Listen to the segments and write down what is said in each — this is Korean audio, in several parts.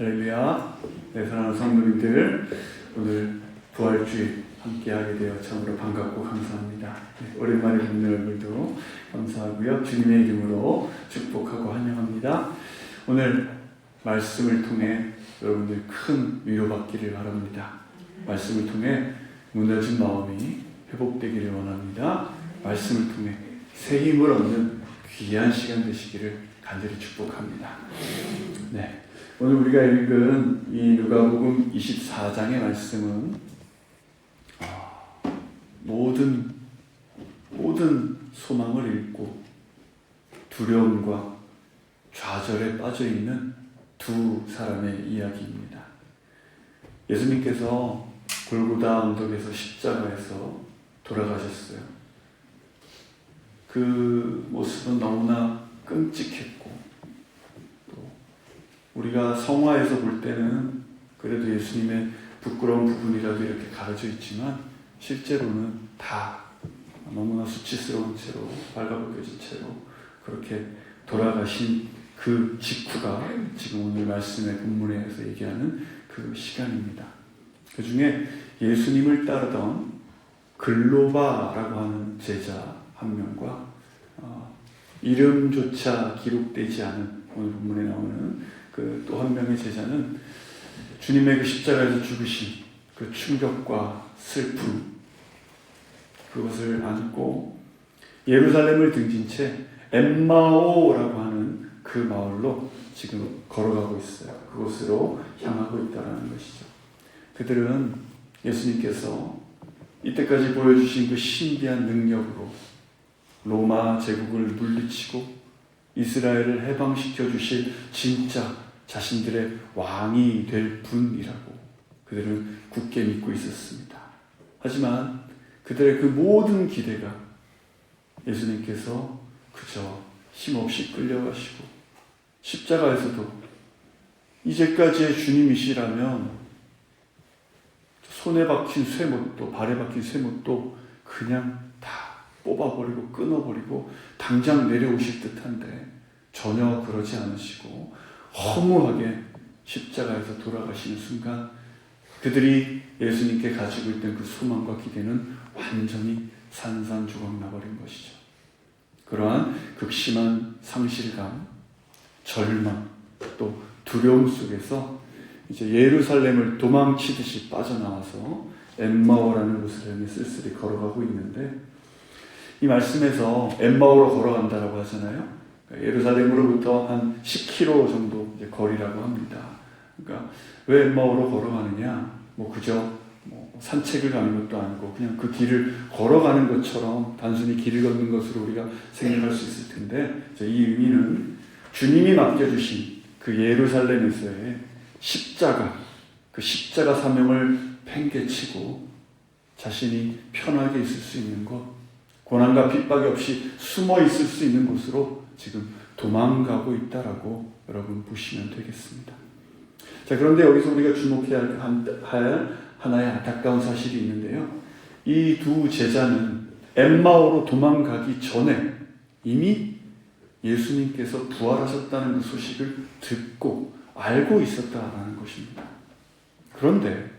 할렐루야. 네, 사랑하는 성도님들, 오늘 부활주일 함께하게 되어 참으로 반갑고 감사합니다. 네, 오랜만에 뵙는 얼굴도 감사하고요. 주님의 이름으로 축복하고 환영합니다. 오늘 말씀을 통해 여러분들 큰 위로받기를 바랍니다. 말씀을 통해 무너진 마음이 회복되기를 원합니다. 말씀을 통해 새 힘을 얻는 귀한 시간 되시기를 간절히 축복합니다. 네, 오늘 우리가 읽은 이 누가복음 24장의 말씀은 모든 소망을 잃고 두려움과 좌절에 빠져있는 두 사람의 이야기입니다. 예수님께서 골고다 언덕에서 십자가에서 돌아가셨어요. 그 모습은 너무나 끔찍했고, 또 우리가 성화에서 볼 때는 그래도 예수님의 부끄러운 부분이라도 이렇게 가려져 있지만 실제로는 다 너무나 수치스러운 채로, 발가벗겨진 채로 그렇게 돌아가신 그 직후가 지금 오늘 말씀의 본문에서 얘기하는 그 시간입니다. 그 중에 예수님을 따르던 글로바라고 하는 제자 한 명과 이름조차 기록되지 않은 오늘 본문에 나오는 그 또 한 명의 제자는 주님의 그 십자가에서 죽으신 그 충격과 슬픔, 그것을 안고 예루살렘을 등진 채 엠마오라고 하는 그 마을로 지금 걸어가고 있어요. 그곳으로 향하고 있다는 것이죠. 그들은 예수님께서 이때까지 보여주신 그 신비한 능력으로 로마 제국을 물리치고 이스라엘을 해방시켜 주실 진짜 자신들의 왕이 될 분이라고 그들은 굳게 믿고 있었습니다. 하지만 그들의 그 모든 기대가 예수님께서 그저 힘없이 끌려가시고 십자가에서도 이제까지의 주님이시라면 손에 박힌 쇠못도, 발에 박힌 쇠못도 그냥 다 뽑아버리고 끊어버리고 당장 내려오실 듯한데 전혀 그러지 않으시고 허무하게 십자가에서 돌아가시는 순간 그들이 예수님께 가지고 있던 그 소망과 기대는 완전히 산산조각 나버린 것이죠. 그러한 극심한 상실감, 절망, 또 두려움 속에서 이제 예루살렘을 도망치듯이 빠져나와서 엠마오라는 곳을 향해 쓸쓸히 걸어가고 있는데, 이 말씀에서 엠마오로 걸어간다라고 하잖아요. 예루살렘으로부터 한 10km 정도 이제 거리라고 합니다. 그러니까 왜 엠마오로 걸어가느냐? 그저 산책을 가는 것도 아니고 그냥 그 길을 걸어가는 것처럼 단순히 길을 걷는 것으로 우리가 생각할 수 있을 텐데, 이 의미는 주님이 맡겨주신 그 예루살렘에서의 십자가, 그 십자가 사명을 팽개치고 자신이 편하게 있을 수 있는 곳, 고난과 핍박이 없이 숨어 있을 수 있는 곳으로 지금 도망가고 있다라고 여러분 보시면 되겠습니다. 자, 그런데 여기서 우리가 주목해야 할 하나의 안타까운 사실이 있는데요. 이 두 제자는 엠마오로 도망가기 전에 이미 예수님께서 부활하셨다는 그 소식을 듣고 알고 있었다라는 것입니다. 그런데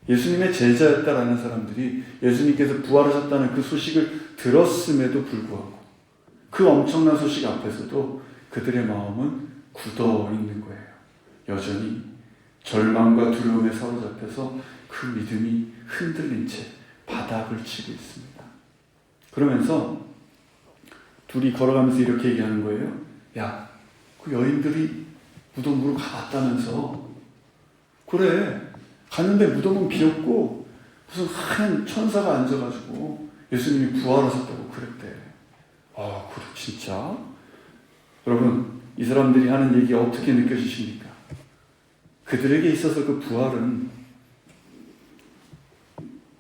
예수님의 제자였다라는 사람들이 예수님께서 부활하셨다는 그 소식을 들었음에도 불구하고 그 엄청난 소식 앞에서도 그들의 마음은 굳어 있는 거예요. 여전히 절망과 두려움에 사로잡혀서 그 믿음이 흔들린 채 바닥을 치고 있습니다. 그러면서 둘이 걸어가면서 이렇게 얘기하는 거예요. 야, 그 여인들이 무덤으로 가봤다면서. 그래, 갔는데 무덤은 비었고 무슨 하얀 천사가 앉아가지고 예수님이 부활하셨다고 그랬대. 그래, 진짜? 여러분, 이 사람들이 하는 얘기가 어떻게 느껴지십니까? 그들에게 있어서 그 부활은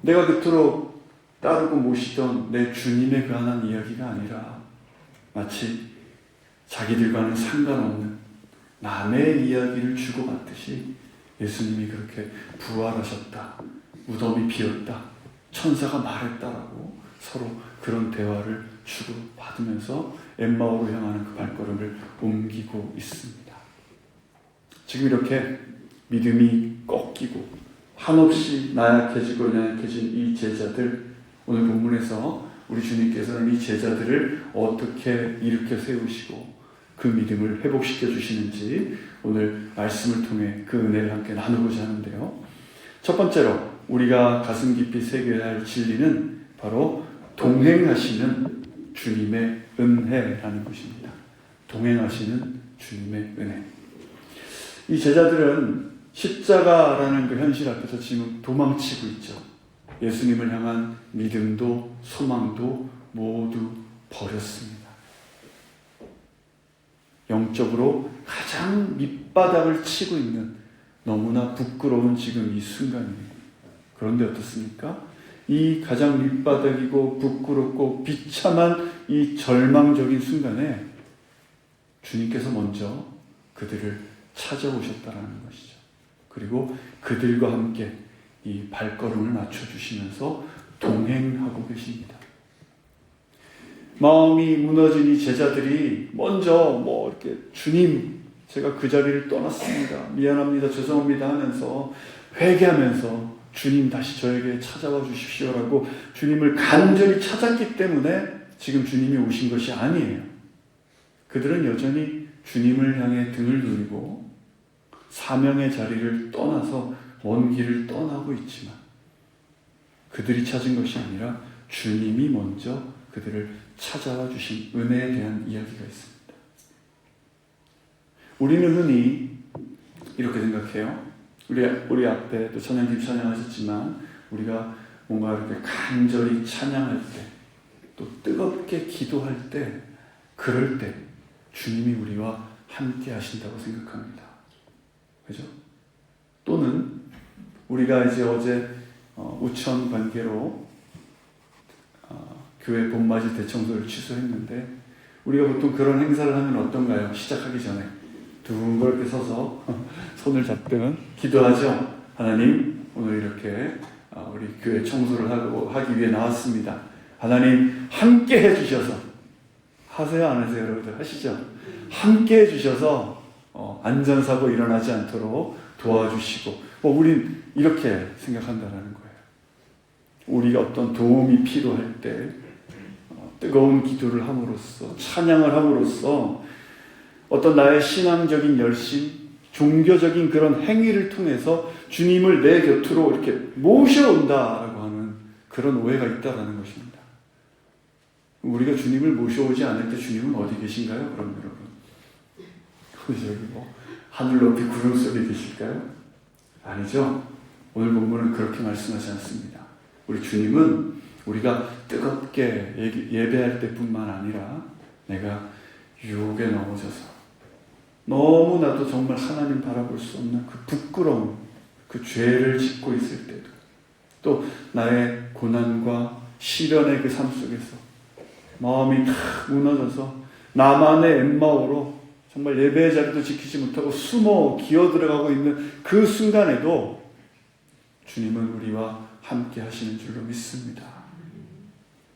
내가 그토록 따르고 모시던 내 주님의 관한 이야기가 아니라 마치 자기들과는 상관없는 남의 이야기를 주고받듯이 예수님이 그렇게 부활하셨다, 무덤이 비었다, 천사가 말했다라고 서로 그런 대화를 주고받으면서 엠마오로 향하는 그 발걸음을 옮기고 있습니다. 지금 이렇게 믿음이 꺾이고 한없이 나약해지고 연약해진 이 제자들, 오늘 본문에서 우리 주님께서는 이 제자들을 어떻게 일으켜 세우시고 그 믿음을 회복시켜 주시는지 오늘 말씀을 통해 그 은혜를 함께 나누고자 하는데요. 첫 번째로 우리가 가슴 깊이 새겨야 할 진리는 바로 동행하시는 주님의 은혜라는 것입니다. 동행하시는 주님의 은혜. 이 제자들은 십자가라는 그 현실 앞에서 지금 도망치고 있죠. 예수님을 향한 믿음도 소망도 모두 버렸습니다. 영적으로 가장 밑바닥을 치고 있는 너무나 부끄러운 지금 이 순간이에요. 그런데 어떻습니까? 이 가장 밑바닥이고 부끄럽고 비참한 이 절망적인 순간에 주님께서 먼저 그들을 찾아오셨다는 것이죠. 그리고 그들과 함께 이 발걸음을 맞춰주시면서 동행하고 계십니다. 마음이 무너진 이 제자들이 먼저 이렇게 주님, 제가 그 자리를 떠났습니다. 미안합니다. 죄송합니다 하면서 회개하면서 주님 다시 저에게 찾아와 주십시오라고 주님을 간절히 찾았기 때문에 지금 주님이 오신 것이 아니에요. 그들은 여전히 주님을 향해 등을 돌리고 사명의 자리를 떠나서 먼 길을 떠나고 있지만 그들이 찾은 것이 아니라 주님이 먼저 그들을 찾아와 주신 은혜에 대한 이야기가 있습니다. 우리는 흔히 이렇게 생각해요. 우리 앞에 또 찬양팀 찬양하셨지만 우리가 뭔가 이렇게 간절히 찬양할 때, 또 뜨겁게 기도할 때, 그럴 때 주님이 우리와 함께 하신다고 생각합니다. 그죠? 또는 우리가 이제 어제 우천 관계로 교회 봄맞이 대청소를 취소했는데 우리가 보통 그런 행사를 하면 어떤가요? 시작하기 전에 둥그렇게 서서 손을 잡든 기도하죠. 하나님, 오늘 이렇게 우리 교회 청소를 하기 위해 나왔습니다. 하나님 함께 해주셔서, 하세요 안 하세요 여러분들? 하시죠? 함께 해주셔서 안전사고 일어나지 않도록 도와주시고, 우린 이렇게 생각한다는 거예요. 우리 어떤 도움이 필요할 때 뜨거운 기도를 함으로써, 찬양을 함으로써 어떤 나의 신앙적인 열심, 종교적인 그런 행위를 통해서 주님을 내 곁으로 이렇게 모셔온다라고 하는 그런 오해가 있다라는 것입니다. 우리가 주님을 모셔오지 않을 때 주님은 어디 계신가요? 그럼 여러분, 여기 하늘 높이 구름 속에 계실까요? 아니죠. 오늘 본문은 그렇게 말씀하지 않습니다. 우리 주님은 우리가 뜨겁게 예배할 때뿐만 아니라 내가 유혹에 넘어져서 너무나도 정말 하나님 바라볼 수 없는 그 부끄러움, 그 죄를 짓고 있을 때도, 또 나의 고난과 시련의 그 삶 속에서 마음이 탁 무너져서 나만의 엠마오로 정말 예배의 자리도 지키지 못하고 숨어 기어 들어가고 있는 그 순간에도 주님은 우리와 함께 하시는 줄로 믿습니다.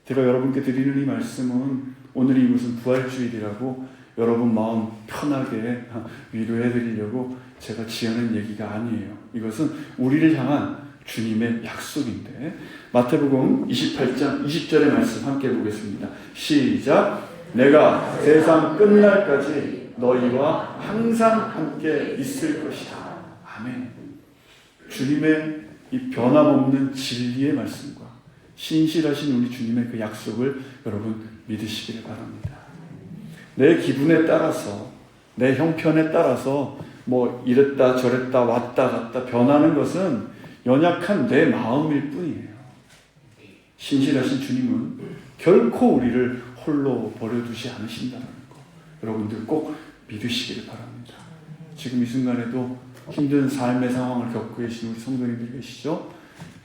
제가 여러분께 드리는 이 말씀은 오늘이 무슨 부활주일이라고 여러분 마음 편하게 위로해 드리려고 제가 지어낸 얘기가 아니에요. 이것은 우리를 향한 주님의 약속인데, 마태복음 28장 20절의 말씀 함께 보겠습니다. 시작. 내가 세상 끝날까지 너희와 항상 함께 있을 것이다. 아멘. 주님의 이 변함없는 진리의 말씀과 신실하신 우리 주님의 그 약속을 여러분 믿으시기를 바랍니다. 내 기분에 따라서, 내 형편에 따라서 이랬다 저랬다 왔다 갔다 변하는 것은 연약한 내 마음일 뿐이에요. 신실하신 주님은 결코 우리를 홀로 버려두지 않으신다는 거, 여러분들 꼭 믿으시기를 바랍니다. 지금 이 순간에도 힘든 삶의 상황을 겪고 계신 우리 성도님들 계시죠?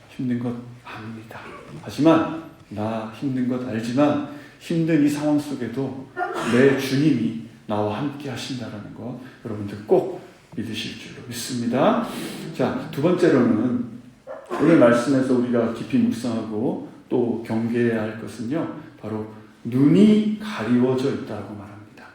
힘든 것 압니다. 하지만 나 힘든 것 알지만 힘든 이 상황 속에도 내 주님이 나와 함께 하신다는 것 여러분들 꼭 믿으실 줄로 믿습니다. 자, 두 번째로는 오늘 말씀에서 우리가 깊이 묵상하고 또 경계해야 할 것은요, 바로 눈이 가리워져 있다고 말합니다.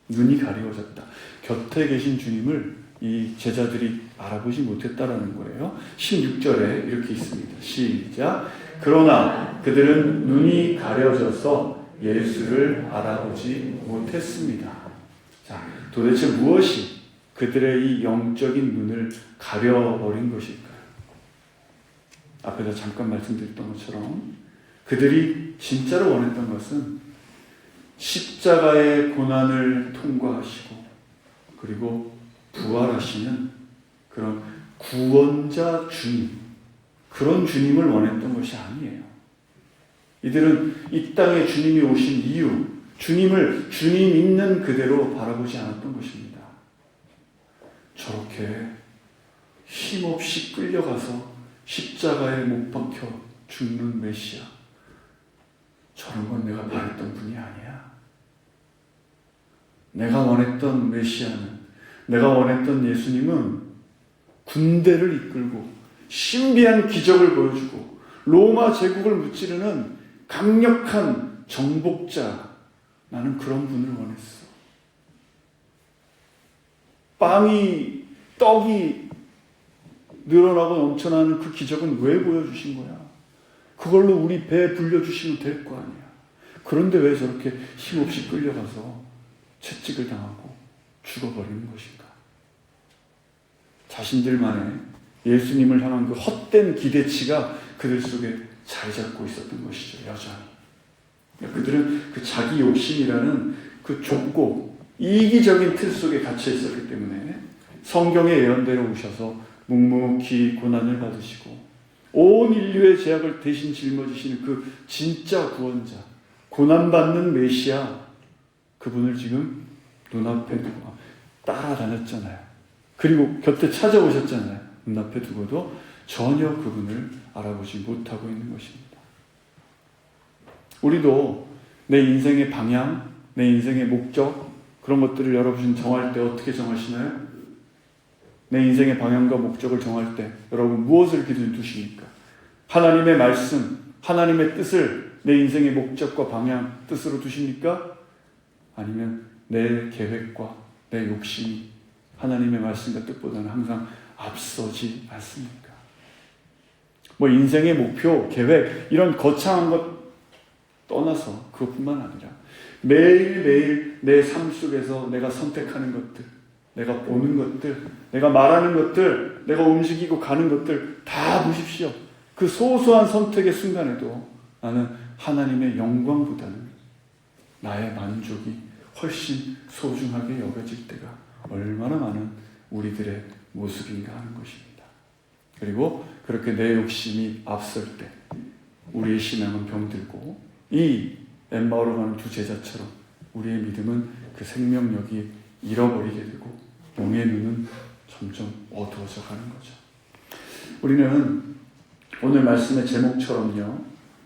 눈이 가리워졌다. 곁에 계신 주님을 이 제자들이 알아보지 못했다라는 거예요. 16절에 이렇게 있습니다. 시작. 그러나 그들은 눈이 가려져서 예수를 알아보지 못했습니다. 자, 도대체 무엇이 그들의 이 영적인 눈을 가려버린 것일까요? 앞에서 잠깐 말씀드렸던 것처럼 그들이 진짜로 원했던 것은 십자가의 고난을 통과하시고 그리고 부활하시는 그런 구원자 주님, 그런 주님을 원했던 것이 아니에요. 이들은 이 땅에 주님이 오신 이유, 주님을 주님 있는 그대로 바라보지 않았던 것입니다. 저렇게 힘없이 끌려가서 십자가에 못 박혀 죽는 메시아, 저런 건 내가 바랬던 분이 아니야. 내가 원했던 메시아는, 내가 원했던 예수님은 군대를 이끌고 신비한 기적을 보여주고 로마 제국을 무찌르는 강력한 정복자, 나는 그런 분을 원했어. 떡이 늘어나고 넘쳐나는 그 기적은 왜 보여주신 거야? 그걸로 우리 배 불려주시면 될 거 아니야. 그런데 왜 저렇게 힘없이 끌려가서 채찍을 당하고 죽어버리는 것인가? 자신들만의 예수님을 향한 그 헛된 기대치가 그들 속에 자리 잡고 있었던 것이죠. 여전히. 그들은 그 자기 욕심이라는 그 좁고 이기적인 틀 속에 갇혀 있었기 때문에 성경의 예언대로 오셔서 묵묵히 고난을 받으시고 온 인류의 죄악을 대신 짊어지시는 그 진짜 구원자, 고난받는 메시아, 그분을 지금 눈앞에 두고 따라다녔잖아요. 그리고 곁에 찾아오셨잖아요. 눈앞에 두고도 전혀 그분을 알아보지 못하고 있는 것입니다. 우리도 내 인생의 방향, 내 인생의 목적, 그런 것들을 여러분 정할 때 어떻게 정하시나요? 내 인생의 방향과 목적을 정할 때 여러분 무엇을 기준에 두십니까? 하나님의 말씀, 하나님의 뜻을 내 인생의 목적과 방향, 뜻으로 두십니까? 아니면 내 계획과 내 욕심이 하나님의 말씀과 뜻보다는 항상 앞서지 않습니까? 뭐 인생의 목표, 계획, 이런 거창한 것 떠나서 그것뿐만 아니라 매일매일 내 삶 속에서 내가 선택하는 것들, 내가 보는 것들, 내가 말하는 것들, 내가 움직이고 가는 것들 다 보십시오. 그 소소한 선택의 순간에도 나는 하나님의 영광보다는 나의 만족이 훨씬 소중하게 여겨질 때가 얼마나 많은 우리들의 모습인가 하는 것입니다. 그리고 그렇게 내 욕심이 앞설 때 우리의 신앙은 병들고 이 엠마오로 가는 두 제자처럼 우리의 믿음은 그 생명력이 잃어버리게 되고 영의 눈은 점점 어두워져 가는 거죠. 우리는 오늘 말씀의 제목처럼요,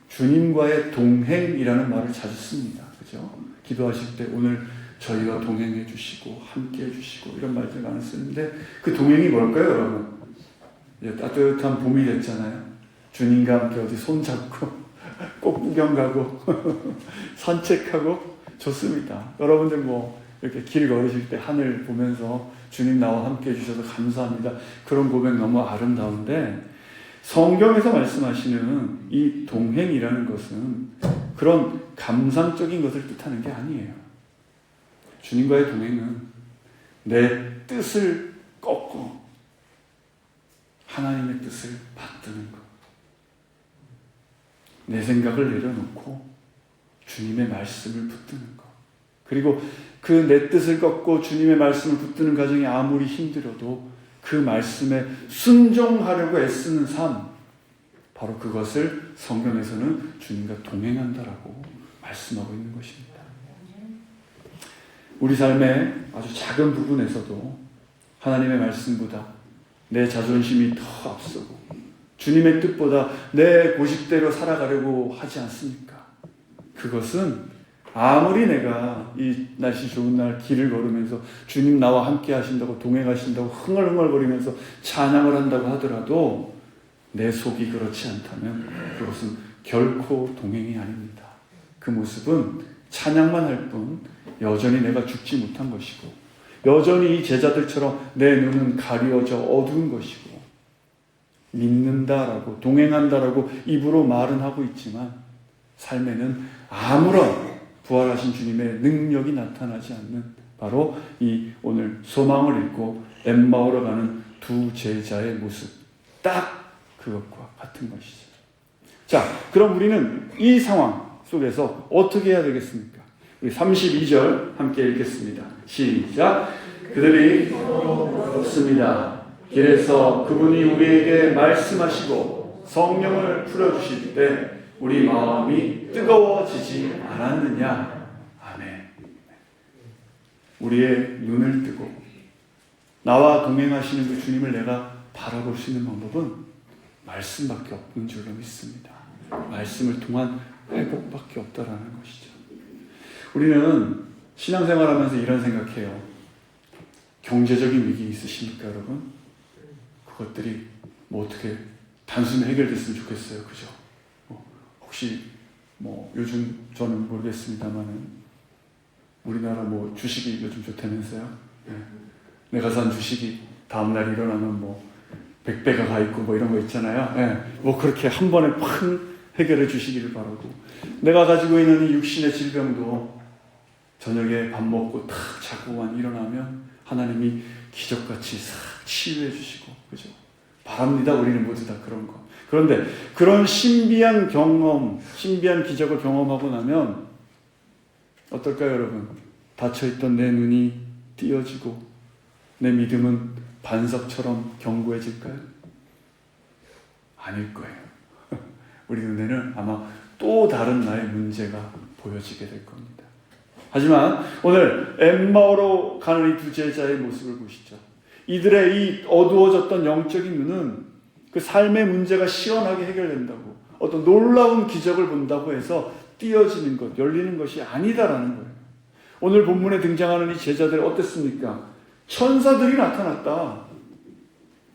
주님과의 동행이라는 말을 자주 씁니다. 그죠? 기도하실 때 오늘 저희와 동행해 주시고 함께 해 주시고 이런 말들 많이 쓰는데 그 동행이 뭘까요, 여러분? 이제 따뜻한 봄이 됐잖아요. 주님과 함께 어디 손잡고 꽃 구경 가고 산책하고 좋습니다. 여러분들 뭐 이렇게 길 걸으실 때 하늘 보면서 주님 나와 함께 해주셔서 감사합니다. 그런 고백 너무 아름다운데 성경에서 말씀하시는 이 동행이라는 것은 그런 감상적인 것을 뜻하는 게 아니에요. 주님과의 동행은 내 뜻을 꺾고 하나님의 뜻을 받드는 것. 내 생각을 내려놓고 주님의 말씀을 붙드는 것. 그리고 그 내 뜻을 꺾고 주님의 말씀을 붙드는 과정이 아무리 힘들어도 그 말씀에 순종하려고 애쓰는 삶, 바로 그것을 성경에서는 주님과 동행한다라고 말씀하고 있는 것입니다. 우리 삶의 아주 작은 부분에서도 하나님의 말씀보다 내 자존심이 더 앞서고 주님의 뜻보다 내 고집대로 살아가려고 하지 않습니까? 그것은 아무리 내가 이 날씨 좋은 날 길을 걸으면서 주님 나와 함께 하신다고 동행하신다고 흥얼흥얼거리면서 찬양을 한다고 하더라도 내 속이 그렇지 않다면 그것은 결코 동행이 아닙니다. 그 모습은 찬양만 할 뿐 여전히 내가 죽지 못한 것이고 여전히 이 제자들처럼 내 눈은 가려져 어두운 것이고 믿는다라고 동행한다라고 입으로 말은 하고 있지만 삶에는 아무런 부활하신 주님의 능력이 나타나지 않는 바로 이 오늘 소망을 잃고 엠마오로 가는 두 제자의 모습, 딱 그것과 같은 것이죠. 자, 그럼 우리는 이 상황 속에서 어떻게 해야 되겠습니까? 우리 32절 함께 읽겠습니다. 시작. 그들이 걷습니다. 길에서 그분이 우리에게 말씀하시고 성령을 풀어주실 때 우리 마음이 뜨거워지지 않았느냐? 아멘. 우리의 눈을 뜨고 나와 동행하시는 그 주님을 내가 바라볼 수 있는 방법은 말씀밖에 없는 줄로 믿습니다. 말씀을 통한 회복밖에 없다라는 것이죠. 우리는 신앙생활하면서 이런 생각해요. 경제적인 위기 있으십니까, 여러분? 그것들이 뭐 어떻게 단순히 해결됐으면 좋겠어요, 그죠? 혹시 뭐 요즘 저는 모르겠습니다만은 우리나라 뭐 주식이 요즘 좋다면서요? 네. 내가 산 주식이 다음날 일어나면 뭐 100배가 가 있고 뭐 이런 거 있잖아요. 네. 뭐 그렇게 한 번에 팍 해결해 주시기를 바라고, 내가 가지고 있는 이 육신의 질병도 저녁에 밥 먹고 탁 자고만 일어나면 하나님이 기적같이 싹 치유해 주시고, 그죠? 바랍니다. 우리는 모두 다 그런 거. 그런데 그런 신비한 경험, 신비한 기적을 경험하고 나면 어떨까요, 여러분? 닫혀있던 내 눈이 띄어지고 내 믿음은 반석처럼 견고해질까요? 아닐 거예요. 우리 눈에는 아마 또 다른 나의 문제가 보여지게 될 겁니다. 하지만 오늘 엠마오로 가는 이 두 제자의 모습을 보시죠. 이들의 이 어두워졌던 영적인 눈은 그 삶의 문제가 시원하게 해결된다고, 어떤 놀라운 기적을 본다고 해서 띄어지는 것, 열리는 것이 아니다라는 거예요. 오늘 본문에 등장하는 이 제자들 어땠습니까? 천사들이 나타났다.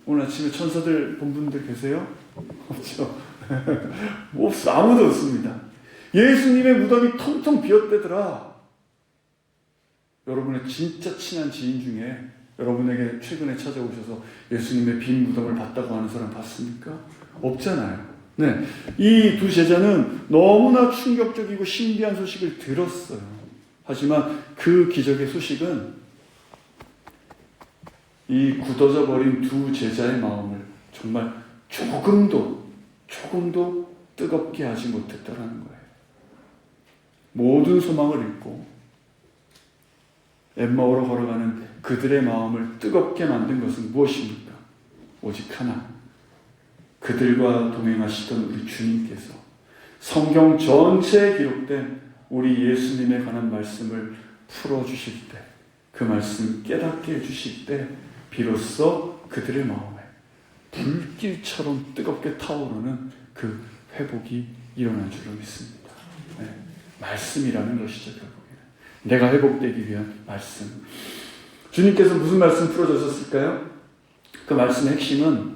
오늘 아침에 천사들 본 분들 계세요? 없죠? 없어. 아무도 없습니다. 예수님의 무덤이 텅텅 비었대더라. 여러분의 진짜 친한 지인 중에 여러분에게 최근에 찾아오셔서 예수님의 빈 무덤을 봤다고 하는 사람 봤습니까? 없잖아요. 네, 이 두 제자는 너무나 충격적이고 신비한 소식을 들었어요. 하지만 그 기적의 소식은 이 굳어져 버린 두 제자의 마음을 정말 조금도 뜨겁게 하지 못했다라는 거예요. 모든 소망을 잃고 엠마오로 걸어가는 그들의 마음을 뜨겁게 만든 것은 무엇입니까? 오직 하나, 그들과 동행하시던 우리 주님께서 성경 전체에 기록된 우리 예수님에 관한 말씀을 풀어주실 때, 그 말씀 깨닫게 해주실 때 비로소 그들의 마음에 불길처럼 뜨겁게 타오르는 그 회복이 일어난 줄로 믿습니다. 네, 말씀이라는 것이죠. 결국에는 내가 회복되기 위한 말씀. 주님께서 무슨 말씀 풀어주셨을까요? 그 말씀의 핵심은,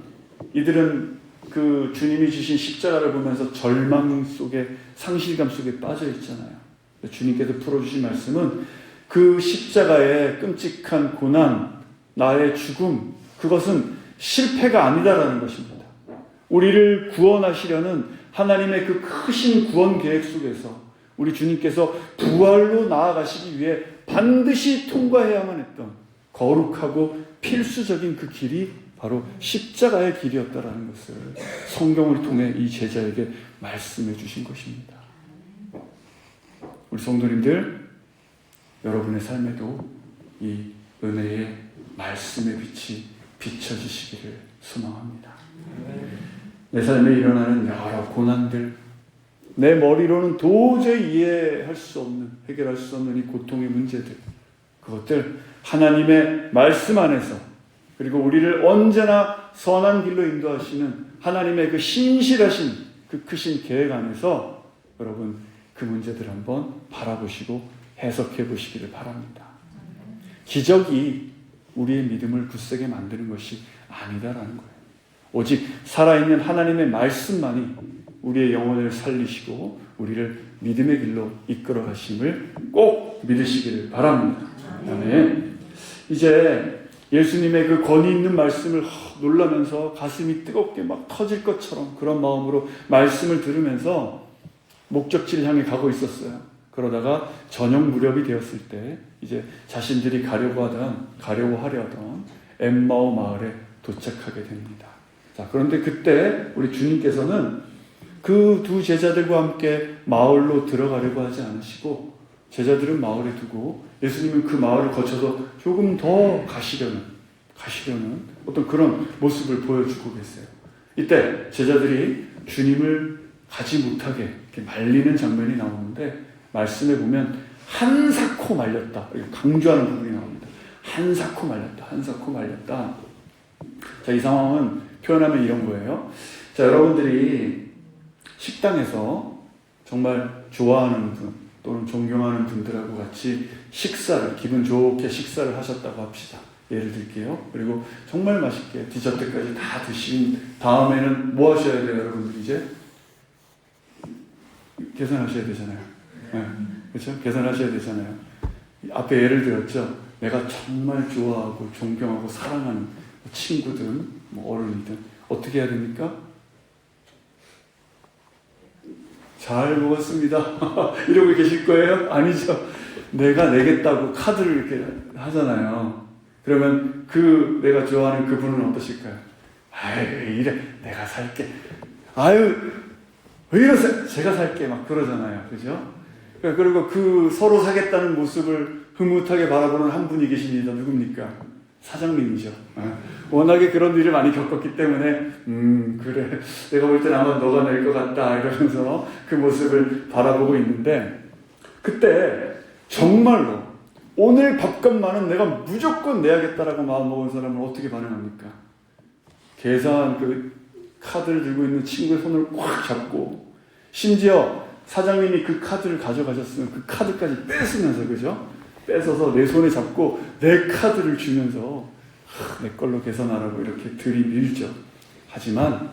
이들은 그 주님이 주신 십자가를 보면서 절망 속에, 상실감 속에 빠져 있잖아요. 주님께서 풀어주신 말씀은 그 십자가의 끔찍한 고난, 나의 죽음, 그것은 실패가 아니다라는 것입니다. 우리를 구원하시려는 하나님의 그 크신 구원 계획 속에서 우리 주님께서 부활로 나아가시기 위해 반드시 통과해야만 했던 거룩하고 필수적인 그 길이 바로 십자가의 길이었다라는 것을 성경을 통해 이 제자에게 말씀해 주신 것입니다. 우리 성도님들, 여러분의 삶에도 이 은혜의 말씀의 빛이 비춰지시기를 소망합니다. 내 삶에 일어나는 여러 고난들, 내 머리로는 도저히 이해할 수 없는, 해결할 수 없는 이 고통의 문제들, 그것들 하나님의 말씀 안에서, 그리고 우리를 언제나 선한 길로 인도하시는 하나님의 그 신실하신 그 크신 계획 안에서 여러분 그 문제들 한번 바라보시고 해석해 보시기를 바랍니다. 기적이 우리의 믿음을 굳세게 만드는 것이 아니다라는 거예요. 오직 살아있는 하나님의 말씀만이 우리의 영혼을 살리시고 우리를 믿음의 길로 이끌어 가심을 꼭 믿으시기를 바랍니다. 아멘. 이제 예수님의 그 권위 있는 말씀을 놀라면서 가슴이 뜨겁게 막 터질 것처럼 그런 마음으로 말씀을 들으면서 목적지를 향해 가고 있었어요. 그러다가 저녁 무렵이 되었을 때 이제 자신들이 가려고 하려던 엠마오 마을에 도착하게 됩니다. 자, 그런데 그때 우리 주님께서는 그 두 제자들과 함께 마을로 들어가려고 하지 않으시고 제자들은 마을에 두고 예수님은 그 마을을 거쳐서 조금 더 가시려는 어떤 그런 모습을 보여주고 계세요. 이때 제자들이 주님을 가지 못하게 이렇게 말리는 장면이 나오는데 말씀에 보면 한사코 말렸다. 강조하는 부분이 나옵니다. 한사코 말렸다. 자, 이 상황은 표현하면 이런 거예요. 자, 여러분들이 식당에서 정말 좋아하는 분 또는 존경하는 분들하고 같이 기분 좋게 식사를 하셨다고 합시다. 예를 들게요. 그리고 정말 맛있게 디저트까지 다 드신 다음에는 뭐 하셔야 돼요, 여러분들? 이제 계산하셔야 되잖아요. 네, 그렇죠? 계산하셔야 되잖아요. 앞에 예를 들었죠. 내가 정말 좋아하고 존경하고 사랑하는 친구든 어른이든 어떻게 해야 됩니까? 잘 먹었습니다. 이러고 계실 거예요? 아니죠. 내가 내겠다고 카드를 이렇게 하잖아요. 그러면 내가 좋아하는 그분은 어떠실까요? 아유, 이래. 내가 살게. 아유, 왜 이러세요? 제가 살게. 막 그러잖아요. 그죠? 그리고 서로 사겠다는 모습을 흐뭇하게 바라보는 한 분이 계십니다. 누굽니까? 사장님이죠. 워낙에 그런 일을 많이 겪었기 때문에 그래, 내가 볼 땐 아마 너가 낼 것 같다 이러면서 그 모습을 바라보고 있는데 그때 정말로 오늘 밥값만은 내가 무조건 내야겠다라고 마음먹은 사람은 어떻게 반응합니까? 계산 카드를 들고 있는 친구의 손을 꽉 잡고 심지어 사장님이 그 카드를 가져가셨으면 그 카드까지 뺏으면서, 그죠? 뺏어서 내 손에 잡고 내 카드를 주면서 내 걸로 계산하라고 이렇게 들이밀죠. 하지만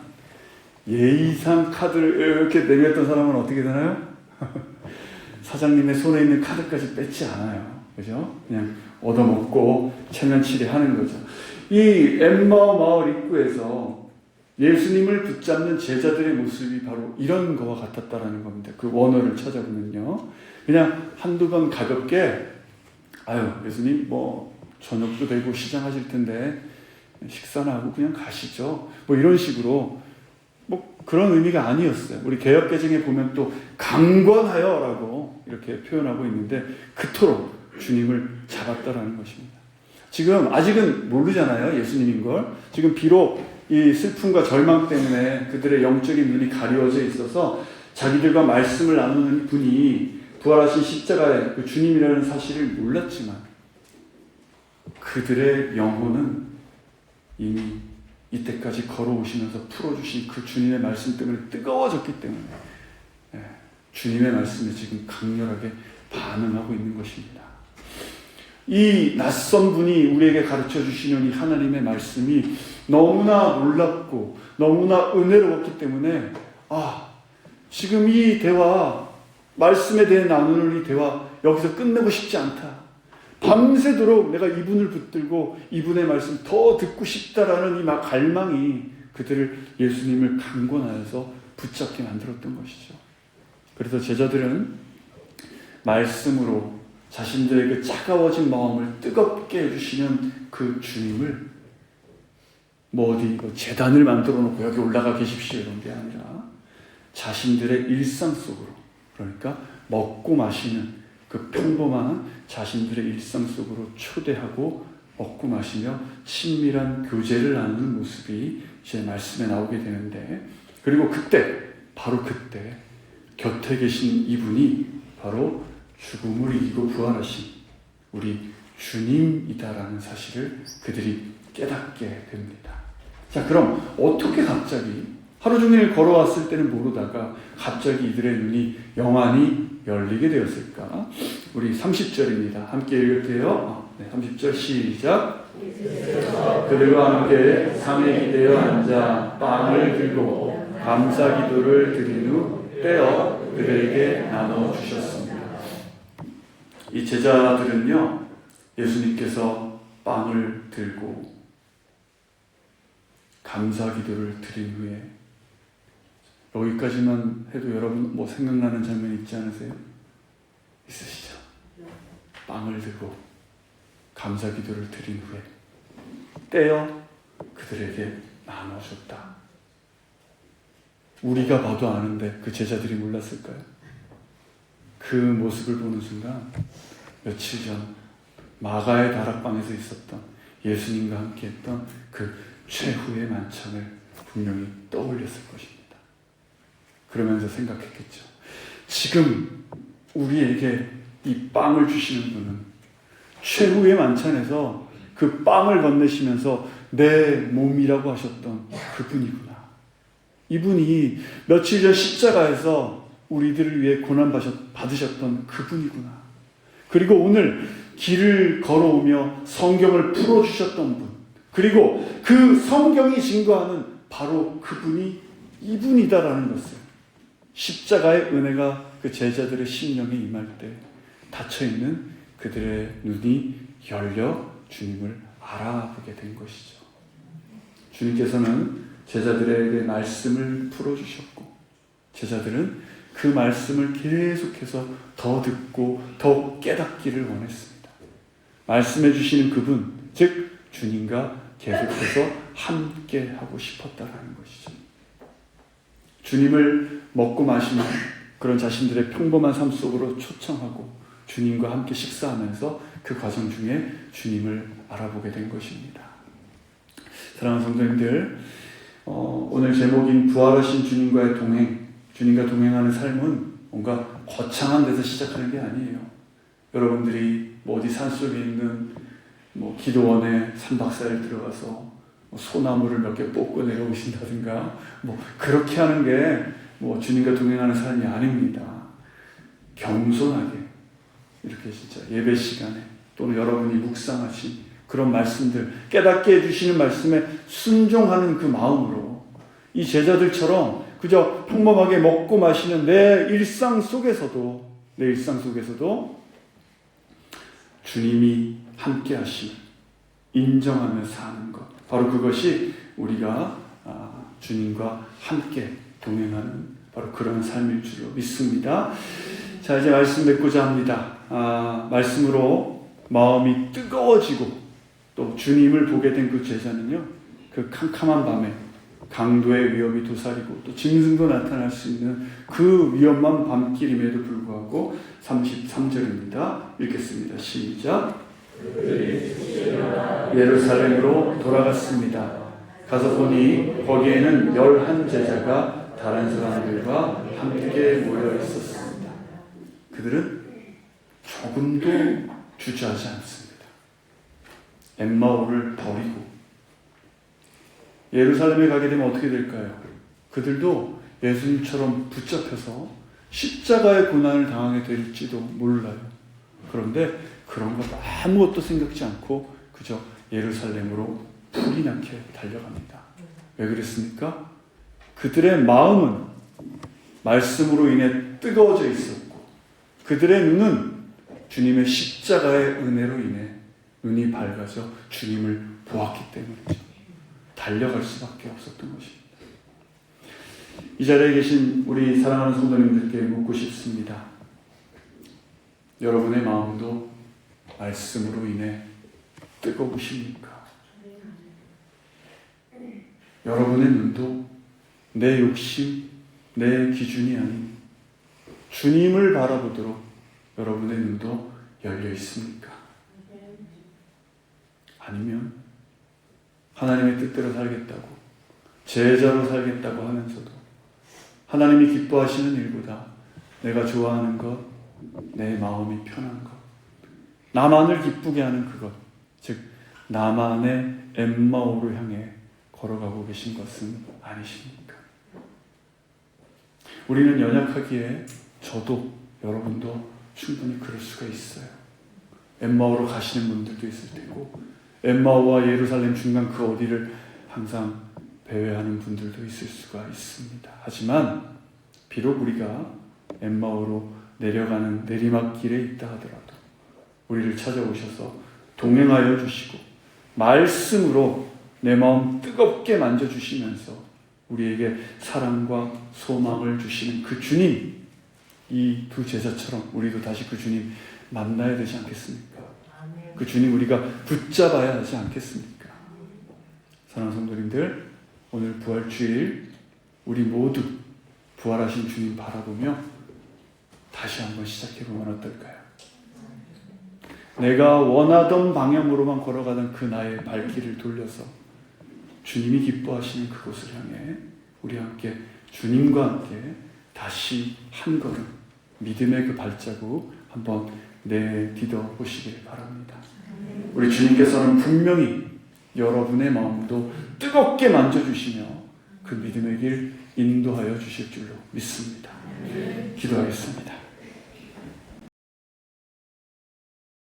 예의상 카드를 이렇게 내밀었던 사람은 어떻게 되나요? 사장님의 손에 있는 카드까지 뺏지 않아요. 그죠? 그냥 얻어먹고 체면치레 하는 거죠. 이 엠마오 마을 입구에서 예수님을 붙잡는 제자들의 모습이 바로 이런 거와 같았다라는 겁니다. 그 원어를 찾아보면요. 그냥 한두 번 가볍게 예수님 저녁도 되고 시장하실 텐데 식사나 하고 그냥 가시죠. 이런 식으로 그런 의미가 아니었어요. 우리 개역개정에 보면 또 강권하여라고 이렇게 표현하고 있는데 그토록 주님을 잡았다라는 것입니다. 지금 아직은 모르잖아요. 예수님인 걸. 지금 비록 이 슬픔과 절망 때문에 그들의 영적인 눈이 가려져 있어서 자기들과 말씀을 나누는 분이 부활하신 십자가의 그 주님이라는 사실을 몰랐지만 그들의 영혼은 이미 이때까지 걸어오시면서 풀어주신 그 주님의 말씀 때문에 뜨거워졌기 때문에 주님의 말씀에 지금 강렬하게 반응하고 있는 것입니다. 이 낯선 분이 우리에게 가르쳐 주시는 이 하나님의 말씀이 너무나 놀랍고 너무나 은혜로웠기 때문에 지금 이 대화, 말씀에 대해 나누는 이 대화 여기서 끝내고 싶지 않다. 밤새도록 내가 이분을 붙들고 이분의 말씀 더 듣고 싶다라는 이 갈망이 그들을 예수님을 강권하여서 붙잡게 만들었던 것이죠. 그래서 제자들은 말씀으로 자신들의 그 차가워진 마음을 뜨겁게 해주시는 그 주님을 제단을 만들어 놓고 여기 올라가 계십시오 이런 게 아니라 자신들의 일상 속으로, 그러니까 먹고 마시는 그 평범한 자신들의 일상 속으로 초대하고 먹고 마시며 친밀한 교제를 나누는 모습이 제 말씀에 나오게 되는데, 그리고 바로 그때 곁에 계신 이분이 바로 죽음을 이기고 부활하신 우리 주님이다라는 사실을 그들이 깨닫게 됩니다. 자, 그럼 어떻게 갑자기 하루 종일 걸어왔을 때는 모르다가 갑자기 이들의 눈이 영안이 열리게 되었을까? 우리 30절입니다. 함께 읽을게요. 30절 시작. 그들과 함께 상에 기대어 앉아 빵을 들고 감사 기도를 드린 후 떼어 그들에게 나눠주셨습니다. 이 제자들은요, 예수님께서 빵을 들고 감사 기도를 드린 후에, 여기까지만 해도 여러분 뭐 생각나는 장면 있지 않으세요? 있으시죠? 빵을 들고 감사 기도를 드린 후에 떼어 그들에게 나눠줬다. 우리가 봐도 아는데 그 제자들이 몰랐을까요? 그 모습을 보는 순간 며칠 전 마가의 다락방에서 있었던 예수님과 함께 했던 그 최후의 만찬을 분명히 떠올렸을 것입니다. 그러면서 생각했겠죠. 지금 우리에게 이 빵을 주시는 분은 최후의 만찬에서 그 빵을 건네시면서 내 몸이라고 하셨던 그분이구나. 이분이 며칠 전 십자가에서 우리들을 위해 고난 받으셨던 그분이구나. 그리고 오늘 길을 걸어오며 성경을 풀어주셨던 분, 그리고 그 성경이 증거하는 바로 그분이 이분이다라는 것을, 십자가의 은혜가 그 제자들의 심령에 임할 때 닫혀있는 그들의 눈이 열려 주님을 알아보게 된 것이죠. 주님께서는 제자들에게 말씀을 풀어주셨고, 제자들은 그 말씀을 계속해서 더 듣고 더 깨닫기를 원했습니다. 말씀해 주시는 그분, 즉 주님과 계속해서 함께 하고 싶었다라는 것이죠. 주님을 먹고 마시는 그런 자신들의 평범한 삶 속으로 초청하고 주님과 함께 식사하면서 그 과정 중에 주님을 알아보게 된 것입니다. 사랑하는 성도님들, 오늘 제목인 부활하신 주님과의 동행, 주님과 동행하는 삶은 뭔가 거창한 데서 시작하는 게 아니에요. 여러분들이 뭐 어디 산속에 있는 뭐 기도원에 3박 4일 들어가서 뭐 소나무를 몇 개 뽑고 내려오신다든가 뭐 그렇게 하는 게 뭐 주님과 동행하는 삶이 아닙니다. 겸손하게 이렇게 진짜 예배 시간에 또는 여러분이 묵상하신 그런 말씀들, 깨닫게 해주시는 말씀에 순종하는 그 마음으로 이 제자들처럼 그저 평범하게 먹고 마시는 내 일상 속에서도 주님이 함께 하시 인정하며 사는 것, 바로 그것이 우리가 주님과 함께 동행하는 바로 그런 삶일 줄로 믿습니다. 자, 이제 말씀 맺고자 합니다. 말씀으로 마음이 뜨거워지고 또 주님을 보게 된 그 제자는요, 그 캄캄한 밤에 강도의 위험이 도사리고 또 짐승도 나타날 수 있는 그 위험한 밤길임에도 불구하고 33절입니다. 읽겠습니다. 시작. 예루살렘으로 돌아갔습니다. 가서 보니 거기에는 11제자가 다른 사람들과 함께 모여 있었습니다. 그들은 조금도 주저하지 않습니다. 엠마오를 버리고 예루살렘에 가게 되면 어떻게 될까요? 그들도 예수님처럼 붙잡혀서 십자가의 고난을 당하게 될지도 몰라요. 그런데 그런 것 아무것도 생각지 않고 그저 예루살렘으로 불이 나게 달려갑니다. 왜 그랬습니까? 그들의 마음은 말씀으로 인해 뜨거워져 있었고 그들의 눈은 주님의 십자가의 은혜로 인해 눈이 밝아져 주님을 보았기 때문이죠. 달려갈 수밖에 없었던 것입니다. 이 자리에 계신 우리 사랑하는 성도님들께 묻고 싶습니다. 여러분의 마음도 말씀으로 인해 뜨거우십니까? 여러분의 눈도 내 욕심, 내 기준이 아닌 주님을 바라보도록 여러분의 눈도 열려 있습니까? 아니면 하나님의 뜻대로 살겠다고, 제자로 살겠다고 하면서도 하나님이 기뻐하시는 일보다 내가 좋아하는 것, 내 마음이 편한 것, 나만을 기쁘게 하는 그것, 즉 나만의 엠마오를 향해 걸어가고 계신 것은 아니십니까? 우리는 연약하기에 저도 여러분도 충분히 그럴 수가 있어요. 엠마오로 가시는 분들도 있을 테고 엠마오와 예루살렘 중간 그 어디를 항상 배회하는 분들도 있을 수가 있습니다. 하지만 비록 우리가 엠마오로 내려가는 내리막길에 있다 하더라도 우리를 찾아오셔서 동행하여 주시고 말씀으로 내 마음 뜨겁게 만져주시면서 우리에게 사랑과 소망을 주시는 그 주님, 이 두 제자처럼 우리도 다시 그 주님 만나야 되지 않겠습니까? 그 주님 우리가 붙잡아야 하지 않겠습니까? 사랑하는 성도님들, 오늘 부활주일 우리 모두 부활하신 주님 바라보며 다시 한번 시작해보면 어떨까요? 내가 원하던 방향으로만 걸어가던 그 나의 발길을 돌려서 주님이 기뻐하시는 그곳을 향해 우리 함께 주님과 함께 다시 한 걸음 믿음의 그 발자국 한번 내디뎌 보시길 바랍니다. 우리 주님께서는 분명히 여러분의 마음도 뜨겁게 만져주시며 그 믿음의 길 인도하여 주실 줄로 믿습니다. 기도하겠습니다.